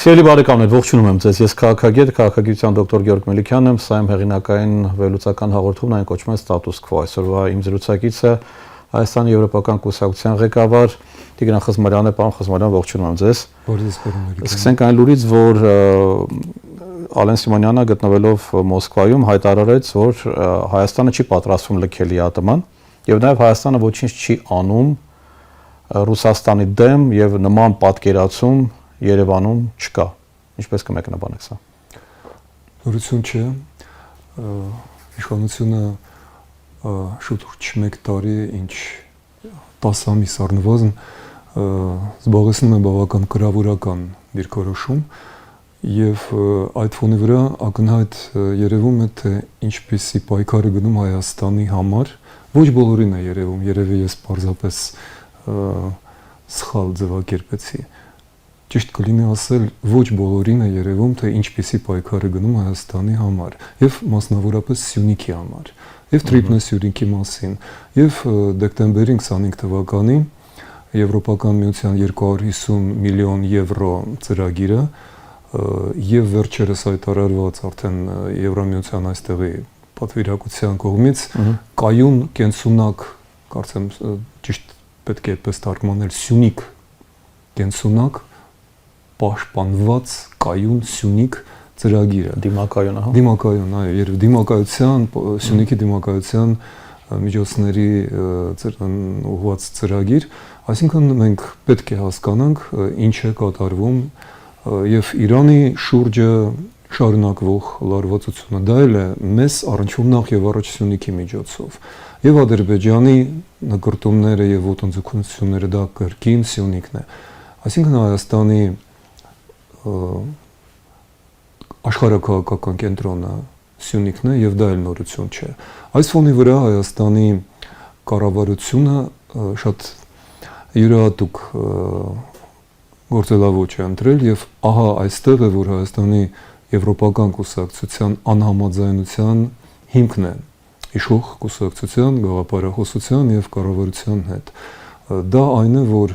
Սիրելի բարեկամներ, ողջունում եմ ձեզ։ Ես քաղաքագիտության դոկտոր Գեորգ Մելիքյանն եմ, սա իմ հեղինակային վերլուծական հաղորդումն այն կոչվում է Status Quo։ Այսօրվա իմ զրուցակիցը Հայաստանի Եվրոպական կուսակցության ղեկավար Տիգրան Խզմարյանն է։ Պարոն Խզմարյան, ողջունում եմ ձեզ։ Սկսենք այն լուրից, որ Ալեն Սիմոնյանը գտնվելով Մոսկվայում հայտարարեց, որ Հայաստանը չի պատրաստվում լքել ԵԱՏՄ-ն եւ նաեւ Հայաստանը ոչինչ չի անում Ռուսաստանի դեմ եւ նման պատկերացում Երևանում չկա։ Ինչպես կմեկնաբանեք սա։ Նորություն չէ։ Իշխանությունը շուտ 1 տարի, ինչ 10 ամիս առնվազն զբաղեցնում է բավական գրավուրական դիրքորոշում եւ այդ ֆոնի վրա ակնհայտ երևում է թե ինչպիսի պայքար է գնում Հայաստանի համար, ոչ բոլորին է երևում, երևի ես պարզապես սխալ ձևակերպեցի։ Ճիշտ կլինի ասել, ոչ բոլորին է երևում, թե ինչպիսի պայքար է գնում Հայաստանի համար եւ մասնավորապես Սյունիքի համար եւ Տրիպնե Սյունիքի մասին եւ դեկտեմբերի 25 թվականին Եվրոպական միության 250 միլիոն եվրո ծրագիրը եւ վերջերս հայտարարված արդեն Եվրամիության այստեղի պատվիրակության կողմից կայուն կենսունակ, կարծեմ ճիշտ պետք է այդպես թարգմանել, Սյունիք կենսունակ պաշտպանված կայուն Սյունիք ծրագիրը դիմակայուն, ահա դիմակայուն, այո, երբ դիմակայության Սյունիքի դիմակայության միջոցների ուղղված ծրագիր, այսինքն մենք պետք է հասկանանք ինչ է կատարվում եւ Իրանի շուրջը շարունակվող լարվածությունը դա էլ է մեզ առնչվում նախ եւ առաջ Սյունիքի միջոցով եւ Ադրբեջանի նկարտումները եւ ոտնձգությունները դա կրկին Սյունիքն է, այսինքն Հայաստանի աշխարհակահաղական կենտրոնը Սյունիքն է եւ դա էլ նորություն չէ։ Այս ֆոնի վրա Հայաստանի կառավարությունը շատ յուրահատուկ գործելավոճ է ընտրել եւ ահա այստեղ է որ Հայաստանի Եվրոպական կուսակցության անհամաձայնության հիմքն է իշխող կուսակցության, գաղափարախոսության եւ կառավարության հետ։ Դա այն է, որ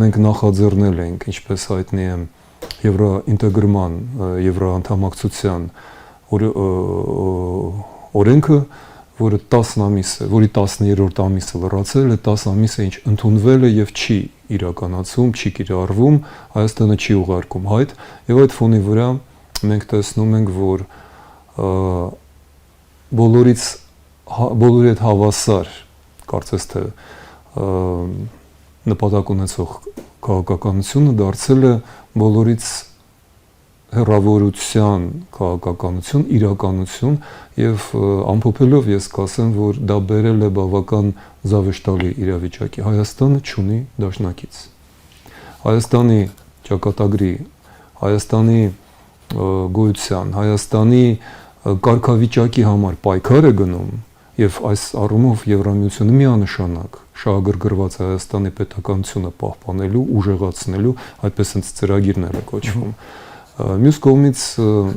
մենք նախաձեռնել ենք, ինչպես հայտնի է, Եվրոինտեգրման, Եվրոանդամակցության օրենքը, որը 10 ամիս է, որի 10-րդ ամիսը լրացել է, 10 ամիս է ինչ ընդունվել է եւ չի իրականացվում, չի կիրառվում, Հայաստանը չի ուղարկում հայտ եւ այդ ֆոնի վրա մենք տեսնում ենք, որ բոլորի հետ հավասար, կարծես թե նպատակ ունեցող քաղաքականությունը դարձել է բոլորից հեռավորության քաղաքականություն, իրականություն եւ ամփոփելով ես կասեմ, որ դա բերել է բավական զավեշտալի իրավիճակի։ Հայաստանը չունի դաշնակից։ Հայաստանի ճակատագրի, Հայաստանի գոյության, Հայաստանի կարգավիճակի համար պայքար է գնում եւ այս առումով Եվրամիությունը միանշանակ շահագրգռված Հայաստանի պետականությունը պահպանելու, ուժեղացնելու, այդպես հենց ծրագիրներ է կոչվում։ Մյուս կողմից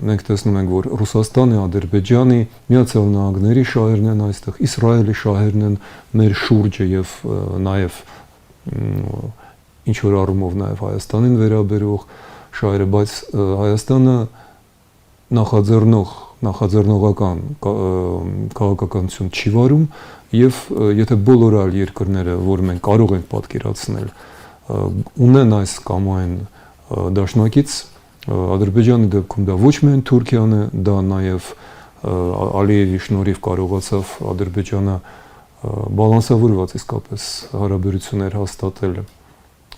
մենք տեսնում ենք, որ Ռուսաստանի, Ադրբեջանի, Միացյալ Նահանգների շահերն են այստեղ, Իսրայելի շահերն են մեր շուրջը եւ նաեւ ինչ որ առումով նաեւ Հայաստանին վերաբերող շահերը, բայց Հայաստանը նախաձեռնողական քաղաքականություն չի վարում եւ եթե բոլոր այլ երկրները, որ մենք կարող ենք պատկերացնել, ունեն այս կամ այն դաշնակից, Ադրբեջանի դեպքում դա ոչ միայն Թուրքիան է, դա նաեւ Ալիևի շնորհիվ կարողացավ Ադրբեջանը բալանսավորված իսկապես հարաբերություններ հաստատել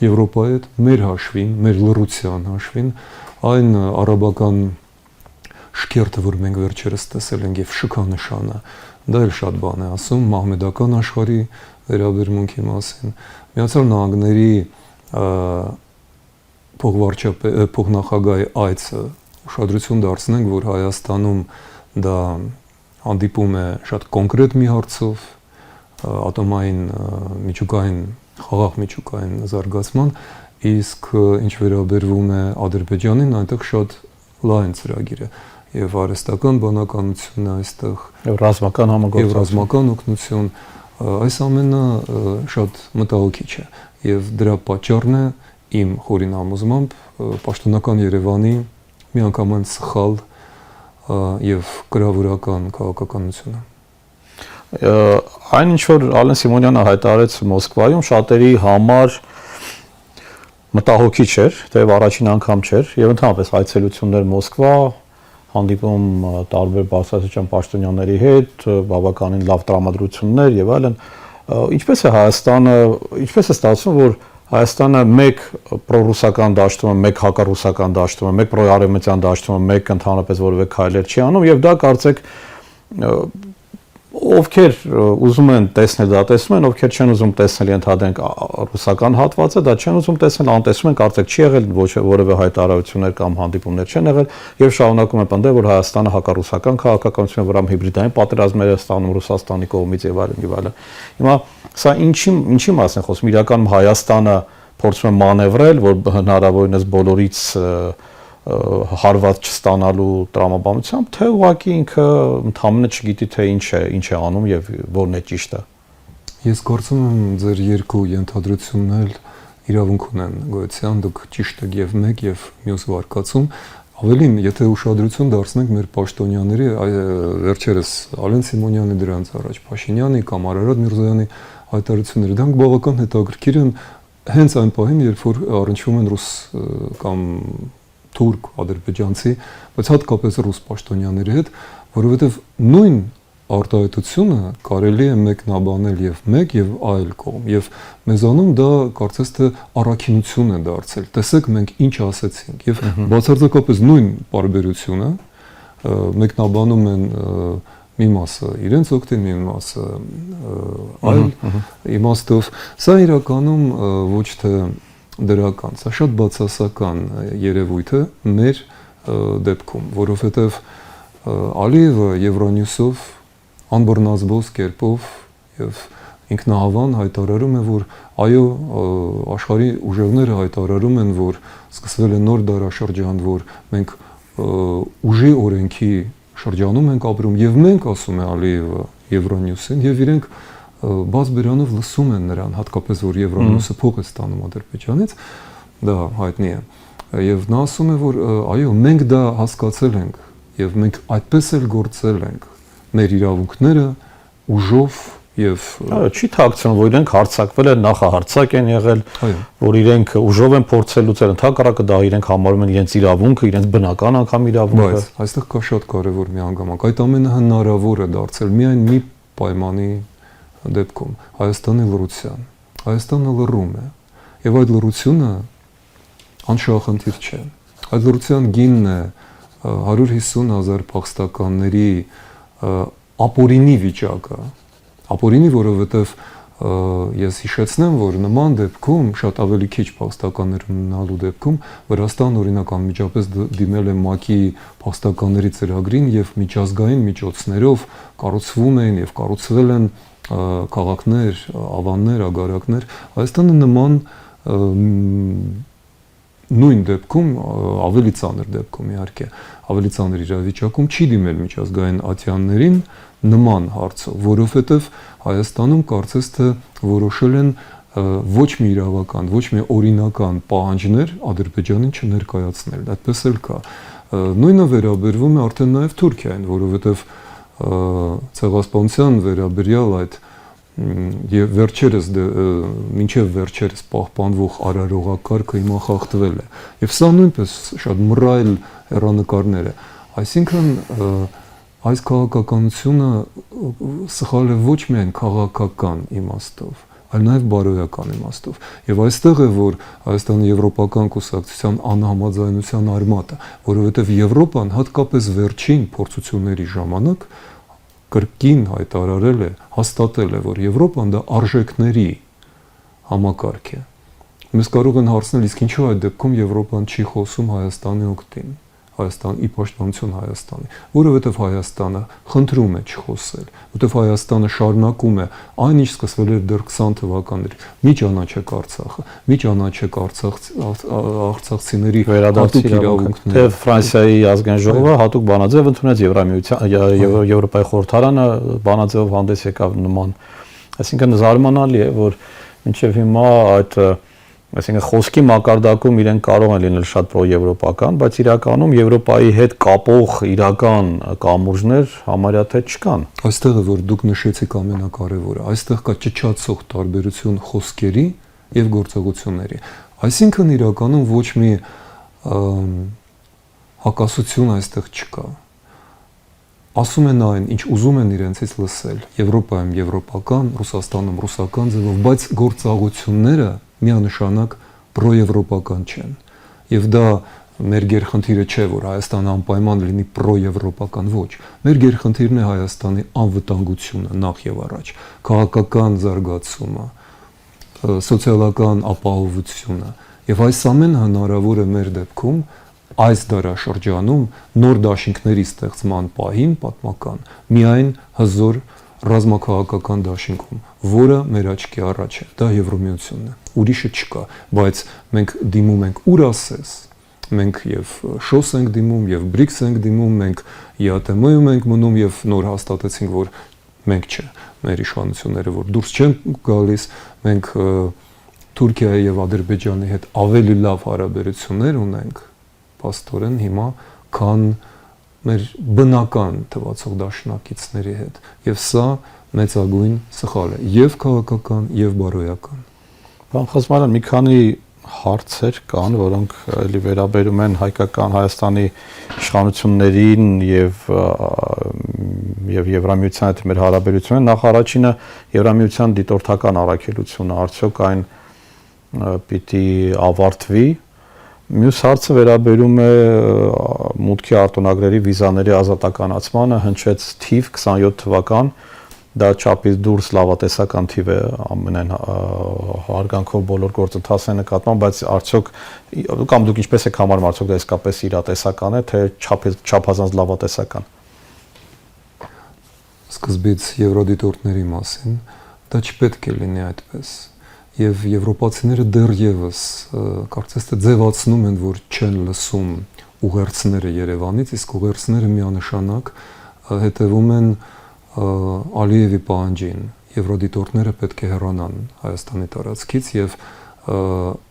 Եվրոպայի հետ, մեր հաշվին, մեր լռության հաշվին, այն արաբական շքերթը, որ մենք վերջերս տեսել ենք եւ շքանշանը, դա էլ շատ բան է ասում մահմեդական աշխարհի վերաբերմունքի մասին։ Միացյալ Նահանգների փոխնախագահի այցը ուշադրություն դարձնենք, որ Հայաստանում դա հանդիպում է շատ կոնկրետ մի հարցով, ատոմային միջուկային, խաղաղ միջուկային զարգացման, իսկ ինչ վերաբերվում է Ադրբեջանին, այնտեղ շատ լայն ծրագիր է եւ արհեստական բանականությունը այստեղ եւ ռազմական համագործակցություն եւ ռազմական օգնություն, այս ամենը շատ մտահոգիչ է եւ դրա պատճառն է իմ խորին համոզմամբ պաշտոնական Երևանի միանգամայն սխալ եւ գրավորական քաղաքականությունը։ Այն ինչ որ Ալեն Սիմոնյանը հայտարարեց Մոսկվայում, շատերի համար մտահոգիչ էր, թեև առաջին անգամ չէր, եւ ընդհանրապես այցելություններ Մոսկվա, հանդիպում տարբեր բարձրաստիճան պաշտոնյաների հետ, բավականին լավ տրամադրություններ եւ այլն։ Ինչպես է Հայաստանը, ինչպես է ստացվում, որ Հայաստանը մեկ պրոռուսական դաշտում է, մեկ հակառուսական դաշտում է, մեկ պրոարևմտյան դաշտում է, մեկ ընդհանրապես որևէ քայլեր չի անում եւ դա կարծեք ովքեր ուզում են տեսնել դա տեսնում են, ովքեր չեն ուզում տեսնել ընդհանրենք ռուսական հատվածը, դա չեն ուզում տեսնել, անտեսում են, կարծեք չի եղել որևէ հայտարարություններ կամ հանդիպումներ չեն եղել եւ շարունակում են պնդել, որ Հայաստանը հակառուսական քաղաքականության վրա հիբրիդային պատերազմներ է ստանում Ռուսաստանի կողմից եւ այլն եւ այլն։ Հիմա սա ինչի մասն է խոսում, իրականում Հայաստանը փորձում է մանևրել, որ հնարավորինս բոլորից հարված չստանալու տրամաբանությամբ, թե ուղղակի ինքը ընդհանրապես չգիտի թե ինչ է անում եւ որն է ճիշտը։ Ես կարծում եմ ձեր երկու ենթադրությունն էլ իրավունք ունեն գոյության, դուք ճիշտ եք եւ մեկ եւ մյուս վարկածում, ավելին, եթե ուշադրություն դարձնենք մեր պաշտոնյաների, վերջերս Ալեն Սիմոնյանի, դրանց առաջ Փաշինյանի կամ Արարատ Միրզոյանի հայտարարությունները, դրանք բավական հետաքրքիր են հենց այն պահին, երբ որ առնչվում են ռուս կամ թուրք, ադրբեջանցի, բայց հատկապես ռուս պաշտոնյաների հետ, որովհետև նույն արտահայտությունը կարելի է մեկնաբանել եւ մեկ եւ այլ կողմ եւ մեզանում դա կարծես թե առաքինություն է դարձել։ Տեսեք մենք ինչ ասեցինք եւ բացարձակապես նույն բարբերությունը մեկնաբանում են մի մասը իրենց օգտին, մի մասը այլ իմաստով։ Սա իրականում ոչ թե դրական, սա շատ բացասական երևույթ է մեր դեպքում, որովհետև Ալիևը Եվրոնյուսով անբռնազբոս կերպով եւ ինքնահավան հայտարարում է, որ այո, աշխարհի ուժերները հայտարարում են, որ սկսվել է նոր դարաշրջան, որ մենք ուժի օրենքի շրջանում ենք ապրում եւ մենք, ասում է Ալիևը Եվրոնյուսին, եւ իրենք բաց բերանով լսում են նրան, հատկապես որ Եվրոնյուսը փող է ստանում Ադրբեջանից, դա հայտնի է։ Եվ նա ասում է, որ այո, մենք դա հասկացել ենք եւ մենք այդպես էլ գործել ենք։ Մեր իրավունքները ուժով եւ չի թաքցնում, որ իրենք հարձակվել են, նախահարձակ են եղել, որ իրենք ուժով են փորձել լուծել, ընդհակառակը դա իրենք համարում են իրենց իրավունքը, իրենց բնական անգամ իրավունքը։ Բայց այստեղ կա շատ կարեւոր մի հանգամանք։ Այդ ամենը հնարավոր է դարձել միայն մի պայմանի դեպքում Հայաստանի լռության։ Հայաստանը լռում է եւ այդ լռությունը անշահախնդիր չէ։ Այդ լռության գինն է 150,000 փախստականների ապօրինի վիճակը։ Ապօրինի, որովհետեւ ես հիշեցնեմ, որ նման դեպքում շատ ավելի քիչ փախստականներ ունենալու դեպքում Վրաստան օրինակ անմիջապես դիմել է ՄԱԿ-ի փախստականների ծրագրին եւ միջազգային միջոցներով կառուցվում են եւ կառուցվել են քաղաքներ, ավաններ, ագարակներ։ Հայաստանը նման նույն դեպքում, ավելի ծանր դեպքում իհարկե, ավելի ծանր իրավիճակում չի դիմել միջազգային ատյաններին նման հարցով, որովհետև Հայաստանում կարծես թե որոշել են ոչ մի իրավական, ոչ մի օրինական պահանջներ Ադրբեջանին չներկայացնել, այդպես էլ կա։ Նույնը վերաբերվում է արդեն նաև Թուրքիային, որովհետև ցեղասպանության վերաբերյալ այդ եւ վերջերս մինչեւ վերջերս պահպանվող արարողակարգը հիմա խախտվել է եւ սա նույնպես շատ մռայլ հեռանկարներ է, այսինքն այս քաղաքականությունը սխալ է ոչ միայն քաղաքական իմաստով, այլ նաեւ բարոյական իմաստով եւ այստեղ է որ Հայաստանի եվրոպական կուսակցության անհամաձայնության արմատը, որովհետեւ Եվրոպան հատկապես վերջին փորձությունների ժամանակ կրկին հայտարարել է, հաստատել է, որ Եվրոպան դա արժեքների համակարգ է։ Մեզ կարող են հարցնել, իսկ ինչու այդ դեպքում Եվրոպան չի խոսում Հայաստանի օգտին, Հայաստանի պաշտպանություն Հայաստանի, որովհետև Հայաստանը խնդրում է չխոսել, որովհետև Հայաստանը շարունակում է այն ինչ սկսվել էր դեռ 20 թվականներին, մի ճանաչեք Արցախը, մի ճանաչեք արցախցիների հատուկ իրավունքները։ Թե Ֆրանսիայի ազգային ժողովը հատուկ բանաձև ընդունեց Եվրոպայի խորհրդարանը բանաձևով հանդես եկավ նման, այսինքն զարմանալի է, որ մինչև հիմա այդ Այսինքն խոսքի մակարդակում իրենք կարող են լինել շատ պրոեվրոպական, բայց իրականում Եվրոպայի հետ կապող իրական կամուրջներ համարյա թե չկան։ Այստեղ է որ դուք նշեցիք ամենակարևորը, այստեղ կա ճճացող տարբերություն խոսքերի եւ գործողությունների։ Այսինքն իրականում ոչ մի հակասություն այստեղ չկա։ Ասում են այն, ինչ ուզում են իրենցից լսել, Եվրոպայում եվրոպական, Ռուսաստանում ռուսական ձևով, բայց գործողությունները միանշանակ պրոեվրոպական չեն։ Եվ դա մեր գերխնդիրը չէ, որ Հայաստանը անպայման լինի պրոեվրոպական, ոչ։ Մեր գերխնդիրն է Հայաստանի անվտանգությունը նախ եւ առաջ, քաղաքական զարգացումը, սոցիալական ապահովությունը։ Եվ այս ամենը հնարավոր է մեր դեպքում այս դարաշրջանում նոր դաշինքների ստեղծման պահին պատմական միայն հզոր ռազմաքաղաքական դաշինքում, որը մեր աչքի առաջ է, դա Եվրոմիությունն է, ուրիշը չկա, բայց մենք դիմում ենք ուր ասես, մենք եւ ՇՕՍ ենք դիմում, եւ BRICS ենք դիմում, մենք ԵԱՏՄ-ում ենք մնում եւ նոր հաստատեցինք, որ մենք չէ, մեր իշխանությունները որ դուրս չեն գալիս, մենք Թուրքիայի եւ Ադրբեջանի հետ ավելի լավ հարաբերություններ ունենք, փաստորեն հիմա, քան մեր բնական թվացող դաշնակիցների հետ, եւ սա մեծագույն սխալ է, եւ քաղաքական, եւ բարոյական։ Պարոն Խազմարյան, մի քանի հարցեր կան, որոնք էլի վերաբերում են հայկական Հայաստանի իշխանություններին եւ Եվրամիության հետ մեր հարաբերությունները։ Նախ առաջինը Եվրամիության դիտորդական առաքելությունը, արդյոք այն պիտի ավարտվի։ Մյուս հարցը վերաբերում է մուտքի արտոնագրերի վիզաների ազատականացմանը, հնչեց թիվ 27 թվական, դա չափից դուրս լավատեսական թիվ է ամենայն հարգանքով բոլոր գործընթացների նկատմամբ, բայց արդյոք կամ դուք ինչպես եք համարում, արդյոք դա իսկապես իրատեսական է, թե չափազանց լավատեսական։ Սկզբից եվրոդիտորդների մասին, դա չպետք է լինի այդպես։ Եվ եվրոպացիները դեռևս կարծես թե ձևացնում են, որ չեն լսում ուղերձները Երևանից, իսկ ուղերձները միանշանակ հետևում են Ալիևի պահանջին։ Եվրոդիտորդները պետք է հեռանան Հայաստանի տարածքից եւ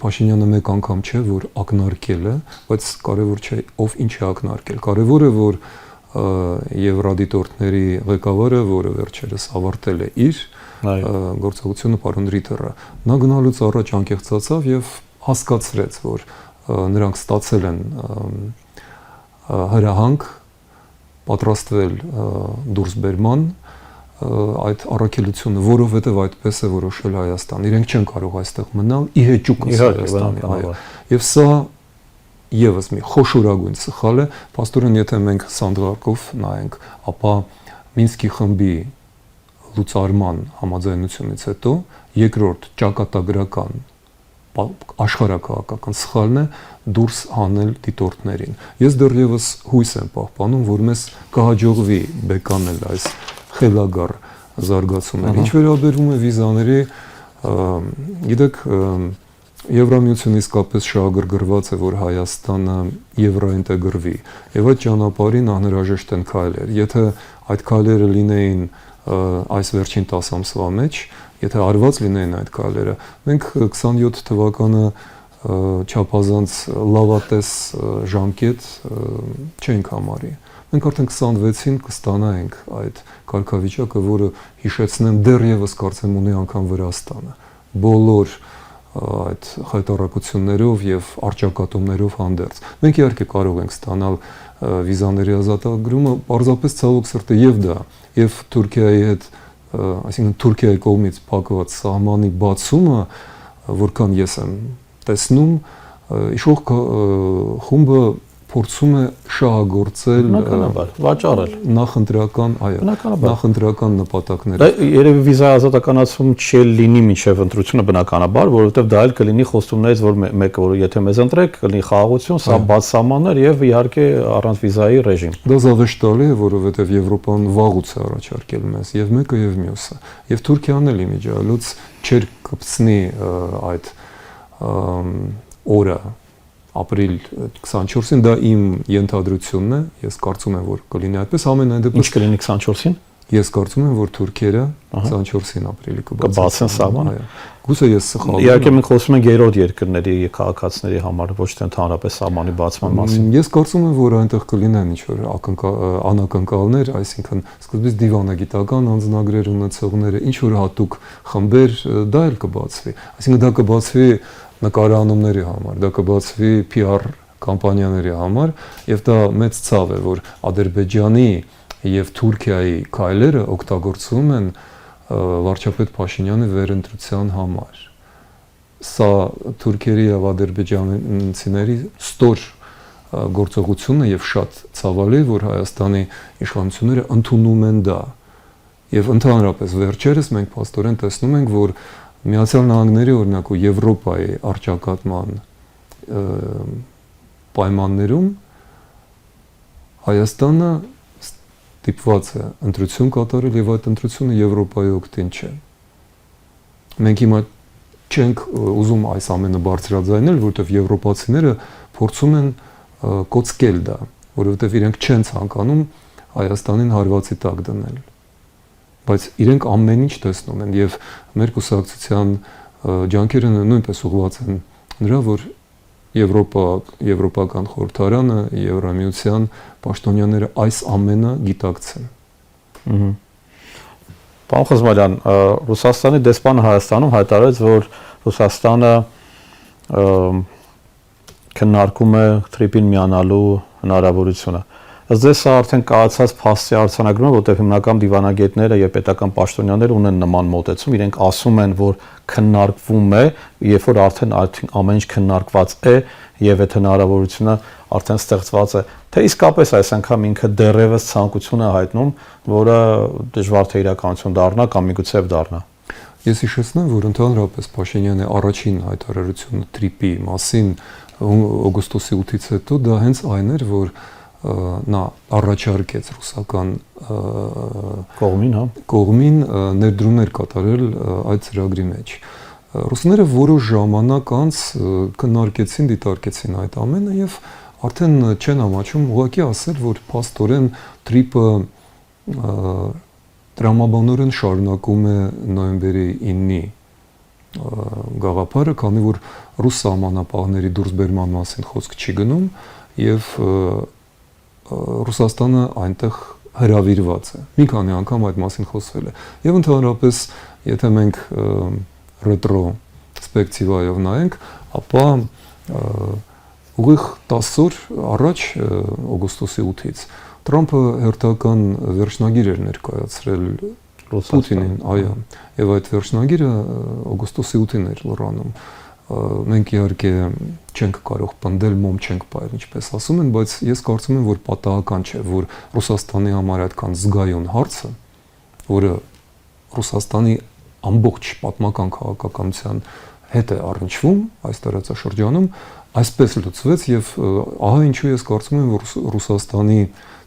Փաշինյանը մեկ անգամ չէ, որ ակնարկել է, բայց կարևոր չէ ով ինչ է ակնարկել։ Կարևոր է, որ եվրոդիտորդների ղեկավարը, որը վերջերս ավարտել է իր գործողությունը պարոն Ռիտերը, նա գնալուց առաջ անկեղծացավ եւ հասկացրեց, որ նրանք ստացել են հրահանգ պատրաստվել դուրսբերման այդ առաքելությունը, որովհետեւ այդպես է որոշել Հայաստան։ Իրենք չեն կարող այստեղ մնալ ի հեճուկ Հայաստանի, այո։ Եվ սա եւս մի խոշորագույն սխալ է, փաստորեն եթե մենք Սանդղակով նայենք, ապա Մինսկի խմբի լուծարման համաձայնությունից հետո երկրորդ ճակատագրական աշխարհակաղակական սխալն է դուրս հանել դիտորդներին։ Ես դեռևս հույս եմ պահպանում, որ մեզ կհաջողվի բեկանել այս խելագար զարգացումները։ Ինչ վերաբերում է վիզաների, գիտեք, Եվրամիությունը իսկապես շահագրգռված է, որ Հայաստանը եվրոինտեգրվի, եւ այդ ճանապարհին անհրաժեշտ են քայլեր։ Եթե այդ քայլերը լինեին այս վերջին 10 ամսվա մեջ, եթե արված լինեին այդ քայլերը, մենք 27 թվականը չափազանց լավատես ժամկետ չենք համարի։ Մենք արդեն 26-ին կստանայինք այդ կարգավիճակը, որը հիշեցնեմ դեռևս կարծեմ ունի անգամ Վրաստանը։ Բոլոր այդ հայտարարություններով եւ արճակատումներով հանդերձ։ Մենք իհարկե կարող ենք ստանալ վիզաների ազատագրումը, պարզապես ցավոք սրտի եւ դա, եւ Թուրքիայի հետ, այսինքն Թուրքիայի կողմից փակված սահմանի բացումը, որքան ես եմ տեսնում, իշխող խումբը փորձում է շահագործել վաճառել նախընտրական, այո, նախընտրական նպատակներ։ Երևի վիզայի ազատականացում չլինի մինչև ընտրությունը բնականաբար, որովհետև դա էլ կլինի խոստումներից, որ մեկը որ եթե մեզ ընտրեք, կլինի խաղաղություն, սա բաց սահմաններ եւ իհարկե առանց վիզայի ռեժիմ։ Դա զավեշտալի է, որովհետև Եվրոպան վաղուց է առաջարկել մեզ եւ մեկը եւ մյուսը։ Եվ Թուրքիան էլ իմիջիալուց չէր կպցնի այդ օրը ապրիլ 24-ին, դա իմ ենթադրությունն է, ես կարծում եմ, որ կլինի այդպես, ամենայն դեպքում ինչ կլինի 24-ին։ Ես կարծում եմ, որ թուրքերը 24-ին ապրիլի կբացեն սահմանը։ Գուցե ես սխալ եմ։ Իհարկե մենք խոսում ենք երրորդ երկրների քաղաքացիների համար, ոչ թե ընդհանրապես սահմանի բացման մասին։ Ես կարծում եմ, որ այնտեղ կլինեն ինչ-որ անակնկալներ, այսինքն սկզբից դիվանագիտական անձնագրեր ունեցողները, ինչ-որ հատուկ խմբեր, դա էլ կբացվի։ Այսինքն դա կբացվի նկարանումների համար, դա կբացվի PR կամպանիաների համար, եւ դա մեծ ցավ է, որ Ադրբեջանի եւ Թուրքիայի քայլերը օգտագործվում են վարչապետ Փաշինյանի վերընտրության համար։ Սա թուրքերի եւ ադրբեջանցիների ստոր գործողությունը եւ շատ ցավալի է, որ Հայաստանի իշխանությունները ընդունում են դա։ Եվ ընդհանրապես վերջերս մենք փաստորեն տեսնում ենք, որ Միացյալ Նահանգների օրինակ ու Եվրոպայի առճակատման պայմաններում Հայաստանը ստիպված է ընտրություն կատարել եւ այդ ընտրությունը Եվրոպայի օգտին չէ։ Մենք հիմա չենք ուզում այս ամենը բարձրաձայնել, որովհետեւ եվրոպացիները փորձում են կոծկել դա, որովհետեւ իրենք չեն ցանկանում Հայաստանին հարվածի տակ դնել։ Բայց իրենք ամեն ինչ տեսնում են եւ մեր կուսակցության ջանքերը նույնպես ուղղված են նրա, որ Եվրոպական խորհրդարանը, Եվրամիության պաշտոնյաները այս ամենը գիտակցեն։ Պարոն Խզմալյան, Ռուսաստանի դեսպանը Հայաստանում հայտարարեց, որ Ռուսաստանը քննարկում է TTIP-ին միանալու հնարավորությունը։ Ըստ ձեզ սա արդեն կայացած փաստի արձանագրում է, որտեղ հիմնական դիվանագետները եւ պետական պաշտոնյաները ունեն նման մոտեցում, իրենք ասում են, որ քննարկվում է, երբ որ արդեն ամեն ինչ քննարկված է եւ այդ հնարավորությունը արդեն ստեղծված է, թե իսկապես այս անգամ ինքը դեռևս ցանկություն է հայտնում, որը դժվար թե իրականություն դառնա կամ միգուցե դառնա։ Ես հիշեցնեմ, որ ընդհանրապես Փաշինյանի առաջին հայտարարությունը TTIP-ի մասին օգոստոսի 8-ից հետո դա հենց այն էր, որ նա առաջարկեց ռուսական կողմին ներդրումներ կատարել այդ ծրագրի մեջ։ Ռուսները որոշ ժամանակ անց քննարկեցին, դիտարկեցին այդ ամենը եւ արդեն չեն ամաչում ուղղակի ասել, որ փաստորեն TTIP-ը տրամաբանորեն շարունակում է նոյեմբերի 9-ի գաղափարը, քանի որ ռուս սահմանապահների դուրսբերման մասին խոսք չի գնում եւ Ռուսաստանը այնտեղ հրավիրված է։ Մի քանի անգամ այդ մասին խոսվել է։ Եվ ընդհանրապես, եթե մենք ռետրո պերսպեկտիվայով նայենք, ապա ուղիղ 10 օր առաջ օգոստոսի 8-ից Թրամփը հերթական վերջնագիր էր ներկայացրել Պուտինին, այո, եւ այդ վերջնագիրը օգոստոսի 8-ին էր լրանում։ Մենք իհարկե չենք կարող պնդել, մոմ չենք պայել, ինչպես ասում են, բայց ես կարծում եմ, որ պատահական չէ, որ Ռուսաստանի համար այդքան զգայուն հարցը, որը Ռուսաստանի ամբողջ պատմական քաղաքականության հետ է առնչվում այս տարածաշրջանում, այսպես լուծվեց եւ ահա ինչու ես կարծում եմ, որ Ռուսաստանի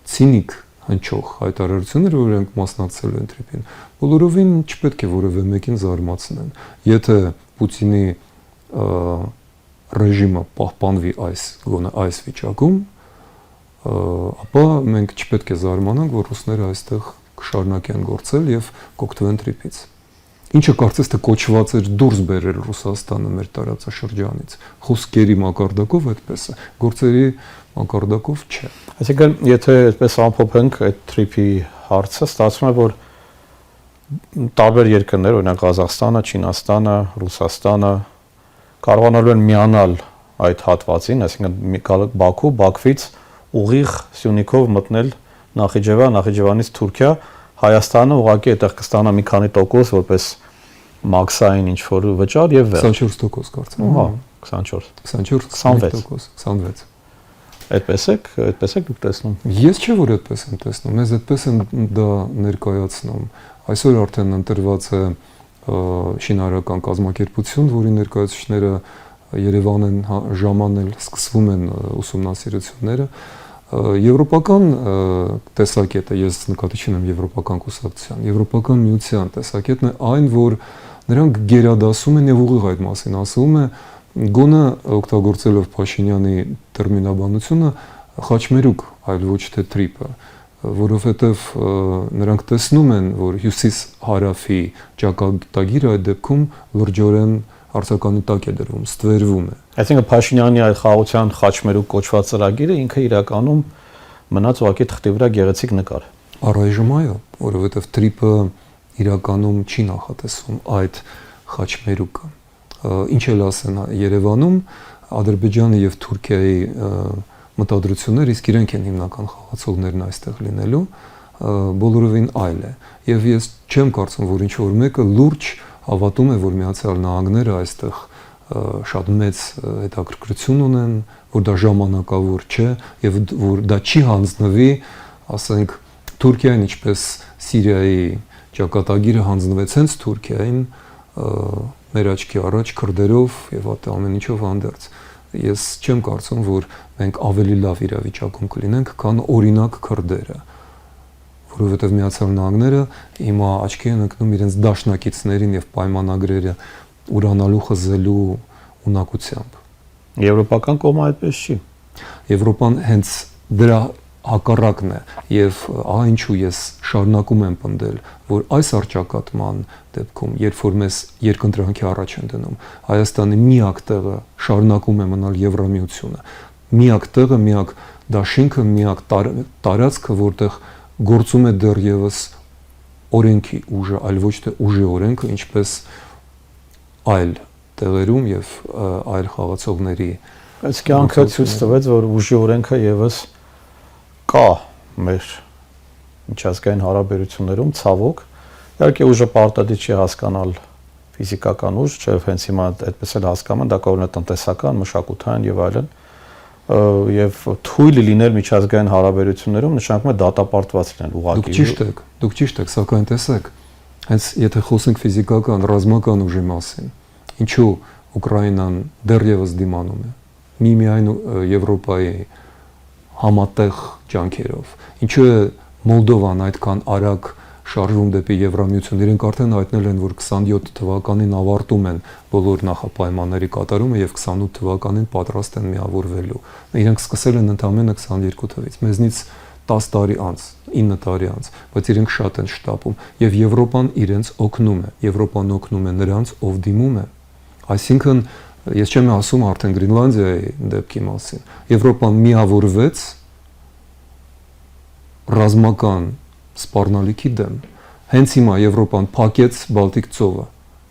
ցինիկ հնչող հայտարարությունները, որ իրենք մասնակցել են TTIP-ին, բոլորովին չպետք է որևէ մեկին զարմացնեն։ Եթե Պուտինի ռեժիմը պահպանվի այս վիճակում, ապա մենք չպետք է զարմանանք, որ ռուսները այստեղ կշարունակեն գործել եւ կօգտվեն TTIP-ից։ Ինչը կարծես թե կոչված էր դուրս բերել Ռուսաստանը մեր տարածաշրջանից։ Խոսքերի մակարդակով այդպես է, գործերի մակարդակով չէ։ Այսինքն, եթե այդպես ամփոփենք այդ TTIP-ի հարցը, ստացվում է, որ տարբեր երկրներ, օրինակ Ղազախստանը, Չինաստանը, Ռուսաստանը կարողանալու են միանալ այդ հատվածին, այսինքն Բաքու, Բաքվից ուղիղ Սյունիքով մտնել Նախիջևան, Նախիջևանից Թուրքիա, Հայաստանը ուղղակի այդտեղ կստանա մի քանի տոկոս որպես մաքսային ինչ-որ վճար եւ 24% կարծեմ։ Հա, 24, 26%։ Այդպես եք դուք տեսնում։ Ես չէ որ այդպես եմ տեսնում, ես այդպես եմ դա ներկայացնում։ Այսօր արդեն ընտրված է շինարարական կազմակերպություն, որի ներկայացուցիչները Երևան են ժամանել, սկսվում են ուսումնասիրությունները։ Եվրոպական տեսակետը, ես նկատի չունեմ եվրոպական կուսակցության, եվրոպական միության տեսակետն է այն, որ նրանք գերադասում են եւ ուղիղ այդ մասին ասում է, գոնը օգտագործելով Փաշինյանի տերմինաբանությունը խաչմերուկ, այլ ոչ թե TTIP-ը, որովհետև նրանք տեսնում են, որ հյուսիս-հարավի ճակատագիրը այդ դեպքում լրջորեն արձականի տակ է դրվում, ստվերվում է։ Այսինքն Փաշինյանի այդ խաղաղության խաչմերուկ կոչված ծրագիրը ինքը իրականում մնաց ուղղակի թղթի վրա գեղեցիկ նկար։ Առայժմ այո, որովհետև տրիպը իրականում չի նախատեսում այդ խաչմերուկը։ Ինչ էլ ասեն Երևանում, Ադրբեջանը եւ Թուրքիայի մտադրությունները իսկ իրենք են հիմնական խաղացողներն այստեղ լինելու, բոլորովին այլ է։ Եվ ես չեմ կարծում, որ ինչ որ մեկը լուրջ հավատում է, որ Միացյալ Նահանգները այստեղ շատ մեծ հետաքրքրություն ունեն, որ դա ժամանակավոր չէ եւ որ դա չի հանձնվի, ասենք Թուրքիային, ինչպես Սիրիայի ճակատագիրը հանձնվեց հենց Թուրքիային, մեր աչքի առաջ քրդերով եւ այդ ամեն ինչով հանդերձ։ Ես չեմ կարծում, որ մենք ավելի լավ իրավիճակում կլինենք, քան օրինակ քրդերը, որովհետեւ Միացյալ Նահանգները հիմա աչքի են ընկնում իրենց դաշնակիցներին եւ պայմանագրերը ուրանալու խզելու ունակությամբ։ Եվրոպական կողմը այդպես չի։ Եվրոպան հենց դրա հակառակն է եւ ահա ինչու ես շարունակում եմ պնդել, որ այս արճակատման դեպքում, երբ որ մեզ երկընտրանքի առաջ են դնում, Հայաստանի միակ տեղը շարունակում է մնալ Եվրամիությունը, միակ տեղը, միակ դաշինքը, միակ տարածքը, որտեղ գործում է դեռևս օրենքի ուժը, այլ ոչ թե ուժի օրենքը, ինչպես այլ տեղերում եւ այլ խաղացողների։ Այս կյանքը ցույց տվեց, որ ուժի օրենքը եւս կա մեր միջազգային հարաբերություններում, ցավոք։ Իհարկե ուժը պարտադիր չի հասկանալ ֆիզիկական ուժ, չէ, հենց հիմա այդպես էլ հասկանում են, դա կարող է տնտեսական, մշակութային եւ այլն։ Եվ թույլ լինել միջազգային հարաբերություններում նշանակում է դատապարտված լինել ուղղակի։ Դուք ճիշտ եք, սակայն տեսեք, հենց եթե խոսենք ֆիզիկական, ռազմական ուժի մասին, ինչու Ուկրաինան դեռևս դիմանում է միմիայն Եվրոպայի համատեղ ջանքերով, ինչու է Մոլդովան այդքան արագ շարժվում դեպի Եվրամիություն, իրենք արդեն հայտնել են, որ 27 թվականին ավարտում են բոլոր նախապայմանների կատարումը եւ 28 թվականին պատրաստ են միավորվելու։ Իրենք սկսել են ընդամենը 22 թվականից, մեզնից 10 տարի անց, 9 տարի անց, բայց իրենք շատ են շտապում եւ Եվրոպան իրենց օգնում է, Եվրոպան օգնում է նրանց, ով դիմում է։ Այսինքն ես չեմ ասում արդեն Գրինլանդիայի դեպքի մասին։ Եվրոպան միավորվեց ռազմական սպառնալիքի դեմ։ Հենց հիմա Եվրոպան փակեց Բալտիկ ծովը։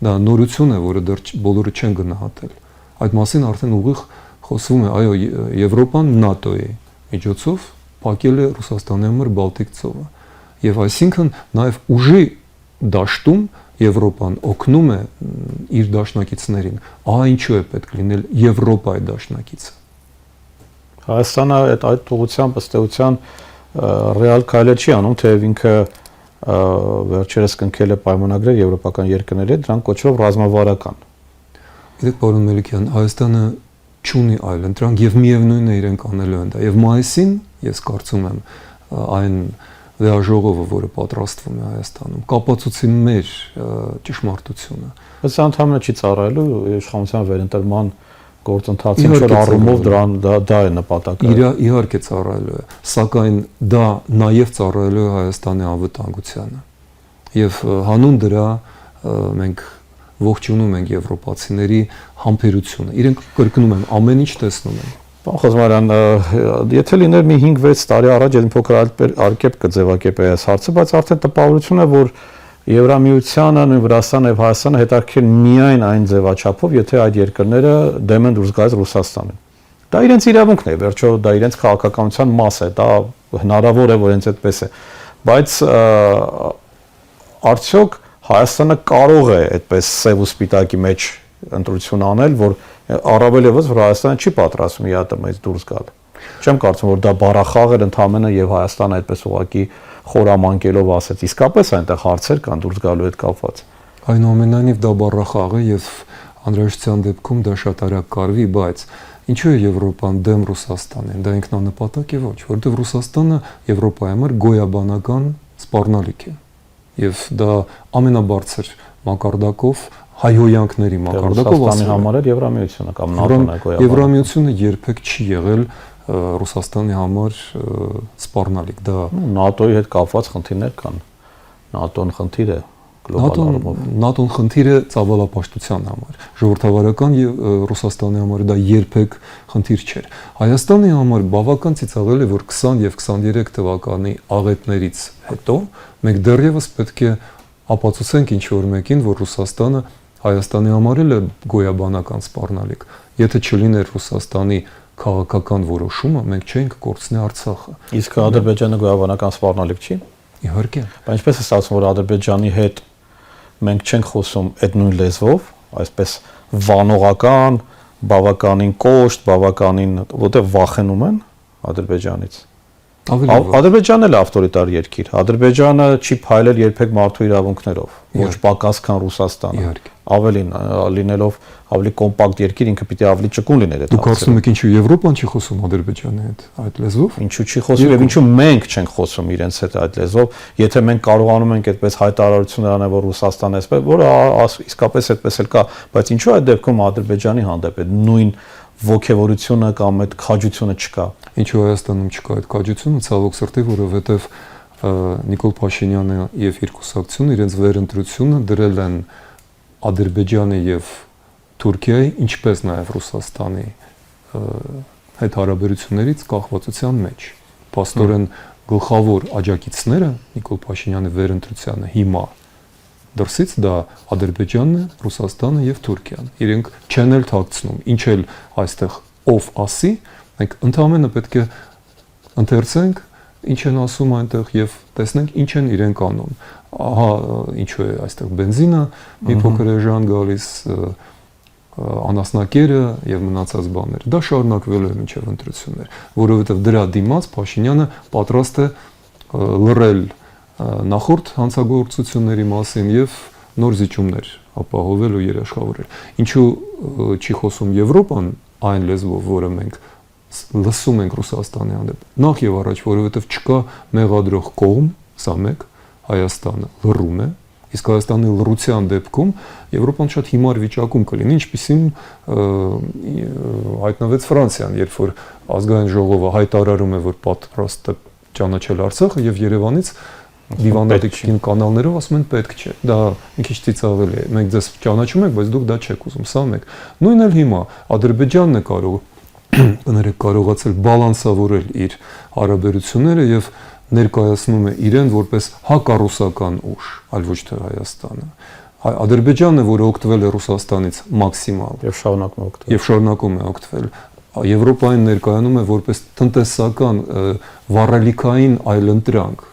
Դա նորություն է, որը դեռ բոլորը չեն գնահատել։ Այդ մասին արդեն ուղիղ խոսվում է, այո, Եվրոպան ՆԱՏՕ-ի միջոցով փակել է Ռուսաստանի համար Բալտիկ ծովը։ Եվ այսինքն նաև ուժի դաշտում Եվրոպան օգնում է իր դաշնակիցներին։ Ահա ինչու է պետք լինել Եվրոպայի դաշնակիցը։ Հայաստանը այդ ուղղությամբ ըստ էության ռեալ քայլեր չի անում, թեև ինքը վերջերս կնքել է պայմանագրեր եվրոպական երկրների հետ, դրանք կոչվող ռազմավարական։ Գիտեք, պարոն Մելիքյան, Հայաստանը չունի այլ ընտրանք եւ միևնույնն է իրենք անելու են դա։ Եվ մայիսին ես կարծում եմ այն վեաժողովը, որը պատրաստվում է Հայաստանում, կապացուցի մեր ճշմարտությունը։ Բայց ընդհանրապես չի ծառայելու իշխանության վերընտրման գործընթացին, որ առումով դրան դա է նպատակը։ Իհարկե ծառայելու է, սակայն դա նաև ծառայելու է Հայաստանի անվտանգությանը։ Եվ հանուն դրա մենք ողջունում ենք եվրոպացիների համբերությունը։ Իրենք կրկնում եմ, ամեն ինչ տեսնում են։ Պարոն Խոզմարյան, եթե լիներ մի 5-6 տարի առաջ այդ փոքր արկեպ կձևակերպեի այս հարցը, բայց արդեն տպավորություն է, որ Եվրամիությանը, Վրաստանը եւ Հայաստանը հետաքրքիր միայն այն ձևաչափով, եթե այդ երկրները դեմ են դուրս գալիս Ռուսաստանին։ Դա իրենց իրավունքն է, վերջո դա իրենց քաղաքականության մաս է, դա հնարավոր է, որ հենց այդպես է։ Բայց արդյոք Հայաստանը կարող է այդպես սև ու սպիտակի մեջ ընտրություն անել, որ առավել եւս որ Հայաստանը չի պատրաստվում ԵԱՏՄ-ից դուրս գալ։ Չեմ կարծում, որ դա բառախաղ էր ընդհանրապես եւ Հայաստանը այդպես ուղղակի խորամանկելով ասեց, իսկապես այնտեղ հարցեր կան դուրս գալու հետ կապված։ Այնուամենայնիվ դա բառախաղ է եւ անհրաժեշտության դեպքում դա շատ արագ կարվի, բայց ինչու է Եվրոպան դեմ Ռուսաստանին։ Դա ինքնանպատակ է ոչ, որովհետեւ Ռուսաստանը Եվրոպայի համար գոյաբանական սպառնալիք է։ Եվ դա ամենաբարձր մակարդակով հայհոյանքների մակարդակով Ռուսաստանի համար էլ Եվրամիությունը կամ ՆԱՏՕ-ն է գոյաբանում։ Եվրամիությունը երբեք չի եղել Ռուսաստանի համար սպառնալիք։ Դա ՆԱՏՕ-ի հետ կապված խնդիրներ կան։ ՆԱՏՕ-ն խնդիր է գլոբալ առումով։ ՆԱՏՕ-ն խնդիր է ծավալապաշտության համար։ Ժողովրդավարական եւ Ռուսաստանի համար դա երբեք խնդիր չէր։ Հայաստանի համար բավական ծիծաղել է, որ 20 եւ 23 թվականի աղետներից հետո մենք դեռևս պետք է ապացուցենք ինչ որ մեկին, որ Ռուսաստանը Հայաստանի համար էլ է գոյաբանական սպառնալիք։ Եթե չլիներ Ռուսաստանի քաղաքական որոշումը, մենք չէինք կորցնի Արցախը։ Իսկ Ադրբեջանը գոյաբանական սպառնալիք չի։ Իհարկե։ Բայց ինչպես է ստացվում, որ Ադրբեջանի հետ մենք չենք խոսում այդ նույն լեզվով, այսպես վանողական, բավականին կոշտ, բավականին, որտեղ վախենում են Ադրբեջանից։ Ադրբեջանն էլ է ավտորիտար երկիր։ Ադրբեջանը չի փայլել երբեք մարդու իրավունքներով, ոչ պակաս քան Ռուսաստանը։ Ավելին, լինելով ավելի կոմպակտ երկիր, ինքը պիտի ավելի ճկուն լիներ այդ։ Դուք ասում եք ինչու Եվրոպան չի խոսում Ադրբեջանի հետ այդ լեզվով։ Ինչու չի խոսում եւ ինչու մենք չենք խոսում իրենց հետ այդ լեզվով, եթե մենք կարողանում ենք այդպես հայտարարություններ անել, որ Ռուսաստանն էսպես, որը իսկապես այդպես էլ կա, բայց ինչու այդ դեպքում Ադրբեջանի հանդեպ այդ նույն ոգևորությունը կամ այդ քաջությունը չկա։ Ինչու Հայաստանում չկա այդ քաջությունը, ցավոք սրտի, որովհետեւ Նիկոլ Փաշինյանը եւ իր կուսակցությունը իրենց վերընտրությունը դրել են Ադրբեջանի եւ Թուրքիայի, ինչպես նաեւ Ռուսաստանի հետ հարաբերություններից կախվածության մեջ։ Պաստորեն գլխավոր աջակիցները Նիկոլ Փաշինյանի վերընտրությանը հիմա դրսից դա Ադրբեջանն է, Ռուսաստանը եւ Թուրքիան։ Իրենք չեն էլ թաքցնում, ինչ էլ այստեղ ով ասի, մենք ընդհանրապես պետք է ընթերցենք ինչ են ասում այնտեղ եւ տեսնենք ինչ են իրենք անում։ Ահա ինչու է այստեղ բենզինը մի փոքր էժան գալիս, անասնակերը եւ մնացած բաները։ Դա շարունակվել է մինչեւ ընտրություններ, որովհետեւ դրա դիմաց Փաշինյանը պատրաստ է լռել նախորդ հանցագործությունների մասին եւ նոր զիջումներ ապահովել ու երաշխավորել։ Ինչու չի խոսում Եվրոպան այն լեզվով, որը մենք լսում ենք Ռուսաստանի հանդեպ։ Նախ եւ առաջ, որովհետեւ չկա մեղադրող կողմ, սա մեկ, Հայաստանը լռում է, իսկ Հայաստանի լռության դեպքում Եվրոպան շատ հիմար վիճակում կլինի, ինչպիսին հայտնվեց Ֆրանսիան, երբ որ ազգային ժողովը հայտարարում է, որ պատրաստ է ճանաչել Արցախը եւ Երևանից դիվանատիկին կանալներով ասում են պետք չէ։ Դա մի քիչ ծիծաղելի է։ Մենք ձեզ ճանաչում ենք, բայց դուք դա չեք ուզում, սա մեկ։ Նույնն էլ հիմա Ադրբեջանն է կարողացել բալանսավորել իր հարաբերությունները եւ ներկայացնում է իրեն որպես հակառուսական ուժ, այլ ոչ թե Հայաստանը։ Ադրբեջանն է, որը օգտվել է Ռուսաստանից մաքսիմալ եւ շարունակում է օգտվել։ Եվ շարունակում է օգտվել։ Եվրոպային ներկայանում է որպես տնտեսական վառելիքային այլընտրանք,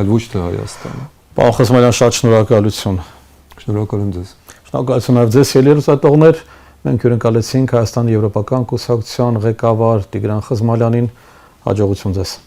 այլ ոչ թե Հայաստանը։ Պարոն Խզմալյան, շատ շնորհակալություն։ Շնորհակալ եմ ձեզ։ Շնորհակալություն նաև ձեզ ելերուսատողներ։ Մենք հյուրընկալեցինք Հայաստանի Եվրոպական կուսակցության ղեկավար Տիգրան Խզմալյանին։ Հաջողություն ձեզ։